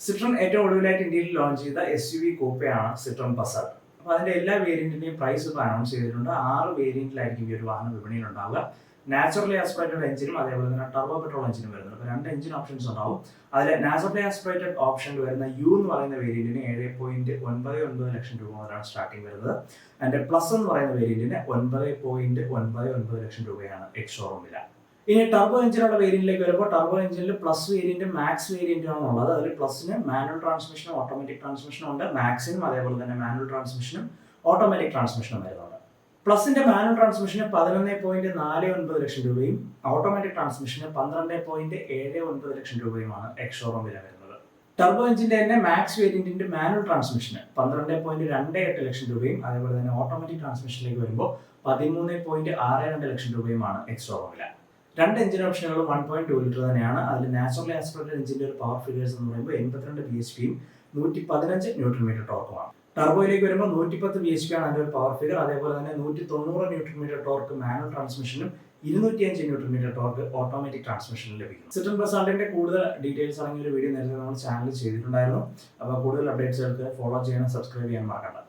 Citroen ഏറ്റവും ഒടുവിലായിട്ട് ഇന്ത്യയിൽ launch ചെയ്ത SUV കൂപ്പയാണ് സിട്രോൺ പസാട്ട്. അപ്പോൾ അതിന്റെ എല്ലാ വേരിയന്റിന്റെയും പ്രൈസ് ഇപ്പോൾ അനൗൺസ് ചെയ്തിട്ടുണ്ട്. 6 വേരിയന്റിലായിരിക്കും ഈ ഒരു വാഹനം വിപണിയിൽ ഉണ്ടാവുക. നാച്ചുറലി ആസ്പിറേറ്റഡ് എഞ്ചിനും അതേപോലെ തന്നെ ടർബോ പെട്രോൾ എഞ്ചിനും വരുന്നുണ്ട്. അപ്പോൾ 2 എഞ്ചിൻ ഓപ്ഷൻസ് ഉണ്ടാവും. അതിൽ നാച്ചുറലി ആസ്പിറേറ്റഡ് ഓപ്ഷനിൽ വരുന്ന U എന്ന് പറയുന്ന വേരിയന്റിന് 7.99 ലക്ഷം രൂപ മുതലാണ് സ്റ്റാർട്ടിംഗ് വരുന്നത്. അതിന്റെ പ്ലസ് എന്ന് പറയുന്ന വേരിയന്റിന് 9.99 ലക്ഷം രൂപയാണ് എക്സ് ഷോറൂം വില. ഇനി ടർബോ എഞ്ചിനുള്ള വേരിയന്റിലേക്ക് വരുമ്പോൾ ടർബോ എഞ്ചിനിൽ പ്ലസ് വേരിയന്റും മാക്സ് വേരിയന്റും ആണ് ഉള്ളത്. അതിൽ പ്ലസിന് മാനുവൽ ട്രാൻസ്മിഷനും ഓട്ടോമാറ്റിക് ട്രാൻസ്മിഷനും ഉണ്ട്. മാക്സിനും അതേപോലെ തന്നെ മാനുവൽ ട്രാൻസ്മിഷനും ഓട്ടോമാറ്റിക് ട്രാൻസ്മിഷനും വരുന്നുണ്ട്. പ്ലസിന്റെ മാനുവൽ ട്രാൻസ്മിഷന് 11.49 ലക്ഷം രൂപയും ഓട്ടോമാറ്റിക് ട്രാൻസ്മിഷന് 12.79 ലക്ഷം രൂപയുമാണ് എക്സ് ഷോറൂം വില വരുന്നത്. ടർബോ എഞ്ചിന്റെ തന്നെ മാക്സ് വേരിയന്റിന്റെ മാനുവൽ ട്രാൻസ്മിഷന് 12.28 ലക്ഷം രൂപയും അതേപോലെ തന്നെ ഓട്ടോമാറ്റിക് ട്രാൻസ്മിഷനിലേക്ക് വരുമ്പോൾ 13.62 ലക്ഷം രൂപയുമാണ് എക്സ് ഷോറൂം വില. 2 എഞ്ചിൻ ഓപ്ഷനുകളും 1.2 ലിറ്റർ തന്നെയാണ്. അതിൽ നാച്ചുറലി ആസ്പിറേറ്റഡ് എഞ്ചിന്റെ ഒരു പവർ ഫിഗേഴ്സ് എന്ന് പറയുമ്പോൾ 82 bhpയും 115 ന്യൂട്ടൺ മീറ്റർ ടോർക്കുമാണ്. ടർബോയിലേക്ക് വരുമ്പോൾ 110 bhp ആണ് അതിന്റെ ഒരു പവർ ഫിഗർ. അതേപോലെ തന്നെ 190 ന്യൂട്ടൺ മീറ്റർ ടോർക്ക് മാനുവൽ ട്രാൻസ്മിഷനും 205 ന്യൂട്ടൺ മീറ്റർ ടോർക്ക് ഓട്ടോമാറ്റിക് ട്രാൻസ്മിഷനിൽ ലഭിക്കും. സിട്രോൺ പസാട്ടിന്റെ കൂടുതൽ ഡീറ്റെയിൽസ് അടങ്ങിയ ഒരു വീഡിയോ നേരത്തെ നമ്മൾ ചാനലിൽ ചെയ്തിട്ടുണ്ടായിരുന്നു. അപ്പോൾ കൂടുതൽ അപ്ഡേറ്റ്സുകൾക്ക് ഫോളോ ചെയ്യണം, സബ്സ്ക്രൈബ് ചെയ്യാൻ മറക്കണ്ട.